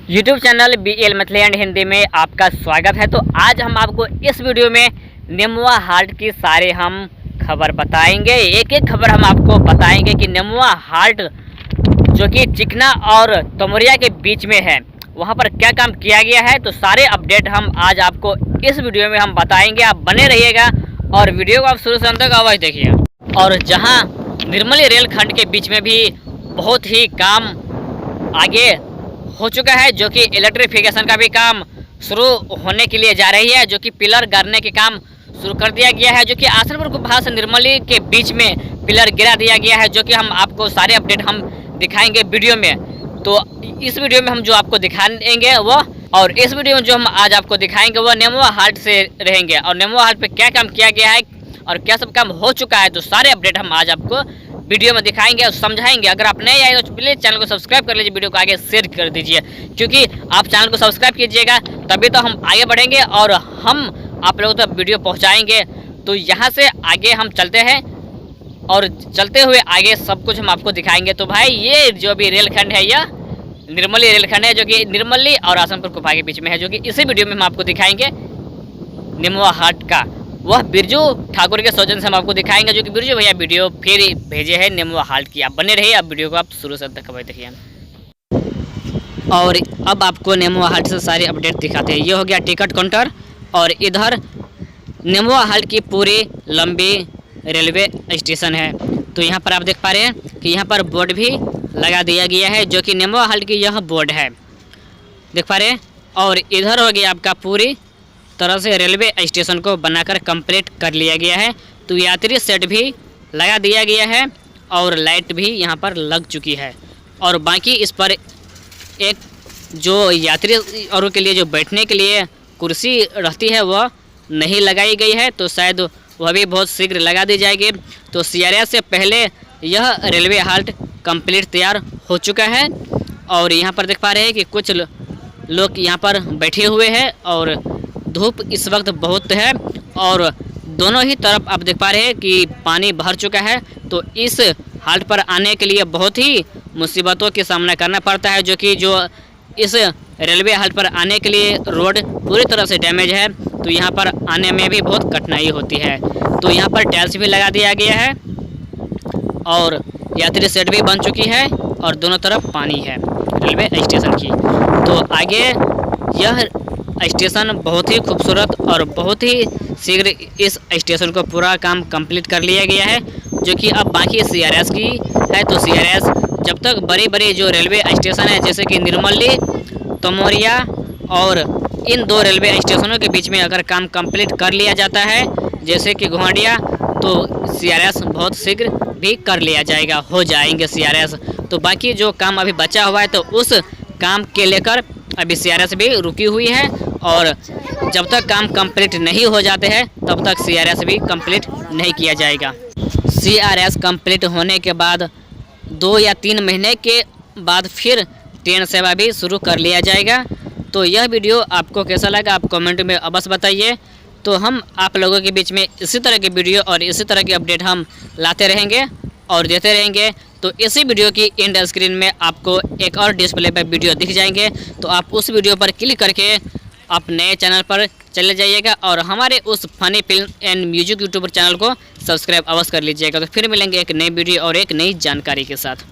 YouTube channel BL Maithili and Hindi में आपका स्वागत है। तो आज हम आपको इस वीडियो में नेमुआ हाल्ट की सारे हम खबर बताएंगे। एक एक खबर हम आपको बताएंगे कि नेमुआ हाल्ट जो कि चिकना और तमोरिया के बीच में है, वहां पर क्या काम किया गया है। तो सारे अपडेट हम आज आपको इस वीडियो में हम बताएंगे। आप बने रहिएगा और वीडियो को आप शुरू से अंत तक आवाज़ देखिए। और जहाँ निर्मली रेलखंड के बीच में भी बहुत ही काम आगे हो चुका है, जो कि इलेक्ट्रिफिकेशन का भी काम शुरू होने के लिए जा रही है, जो कि पिलर गाड़ने के काम शुरू कर दिया गया है, जो कि आसनपुर गुफा से निर्मली के बीच में पिलर गिरा दिया गया है, जो कि हम आपको सारे अपडेट हम दिखाएंगे वीडियो में। तो इस वीडियो में हम जो आपको दिखाएंगे वो, और इस वीडियो में जो हम आज आपको दिखाएंगे वो नेमुआ हाल्ट से रहेंगे, और नेमुआ हाल्ट पे क्या काम किया गया है और क्या सब काम हो चुका है। तो सारे अपडेट हम आज आपको वीडियो में दिखाएंगे और समझाएंगे। अगर आप नए आए तो प्लीज़ चैनल को सब्सक्राइब कर लीजिए, वीडियो को आगे शेयर कर दीजिए, क्योंकि आप चैनल को सब्सक्राइब कीजिएगा तभी तो हम आगे बढ़ेंगे और हम आप लोगों तक वीडियो पहुंचाएंगे। तो यहाँ से आगे हम चलते हैं और चलते हुए आगे सब कुछ हम आपको दिखाएंगे। तो भाई ये जो भी रेलखंड है यह निर्मली रेलखंड है, जो कि निर्मली और आसनपुर गुफा के बीच में है, जो कि इसी वीडियो में हम आपको दिखाएंगे नेमुआ हाल्ट का। वह बिरजू ठाकुर के सौजन से हम आपको दिखाएंगे, जो कि बिरजू भैया वीडियो फिर भेजे हैं नेमुआ हाल्ट की। आप बने रहिए, अब वीडियो को आप शुरू से अंत तक देखिए। और अब आपको नेमुआ हाल्ट से सारे अपडेट दिखाते हैं। ये हो गया टिकट काउंटर, और इधर नेमुआ हाल्ट की पूरी लंबी रेलवे स्टेशन है। तो यहाँ पर आप देख पा रहे हैं कि यहाँ पर बोर्ड भी लगा दिया गया है, जो कि नेमुआ हाल्ट की यह बोर्ड है, देख पा रहे हैं। और इधर हो गया आपका पूरी तरह से रेलवे स्टेशन को बनाकर कंप्लीट कर लिया गया है। तो यात्री सेट भी लगा दिया गया है और लाइट भी यहाँ पर लग चुकी है। और बाकी इस पर एक जो यात्री और के लिए जो बैठने के लिए कुर्सी रहती है वह नहीं लगाई गई है, तो शायद वह भी बहुत शीघ्र लगा दी जाएगी। तो CRS से पहले यह रेलवे हाल्ट कंप्लीट तैयार हो चुका है। और यहाँ पर देख पा रहे हैं कि कुछ लोग यहाँ पर बैठे हुए हैं, और धूप इस वक्त बहुत है, और दोनों ही तरफ आप देख पा रहे हैं कि पानी भर चुका है। तो इस हाल्ट पर आने के लिए बहुत ही मुसीबतों का सामना करना पड़ता है, जो कि जो इस रेलवे हाल्ट पर आने के लिए रोड पूरी तरह से डैमेज है। तो यहाँ पर आने में भी बहुत कठिनाई होती है। तो यहाँ पर टाइल्स भी लगा दिया गया है और यात्री सेट भी बन चुकी है, और दोनों तरफ पानी है रेलवे स्टेशन की। तो आगे यह स्टेशन बहुत ही खूबसूरत और बहुत ही शीघ्र इस स्टेशन को पूरा काम कंप्लीट कर लिया गया है, जो कि अब बाकी CRS की है। तो CRS जब तक बड़े बड़े जो रेलवे स्टेशन है, जैसे कि निर्मली, तमोरिया और इन दो रेलवे स्टेशनों के बीच में अगर काम कंप्लीट कर लिया जाता है, जैसे कि घोंडिया, तो CRS बहुत शीघ्र भी कर लिया जाएगा, हो जाएंगे CRS। तो बाकी जो काम अभी बचा हुआ है, तो उस काम के लेकर अभी CRS भी रुकी हुई है, और जब तक काम कंप्लीट नहीं हो जाते हैं तब तक CRS भी कंप्लीट नहीं किया जाएगा। CRS कंप्लीट होने के बाद 2 या 3 महीने के बाद फिर ट्रेन सेवा भी शुरू कर लिया जाएगा। तो यह वीडियो आपको कैसा लगा आप कमेंट में अवश्य बताइए। तो हम आप लोगों के बीच में इसी तरह के वीडियो और इसी तरह के अपडेट हम लाते रहेंगे और देते रहेंगे। तो इसी वीडियो की एंड स्क्रीन में आपको एक और डिस्प्ले पर वीडियो दिख जाएंगे, तो आप उस वीडियो पर क्लिक करके आप नए चैनल पर चले जाइएगा और हमारे उस funny film and music YouTuber channel को सब्सक्राइब अवश्य कर लीजिएगा। तो फिर मिलेंगे एक नई वीडियो और एक नई जानकारी के साथ।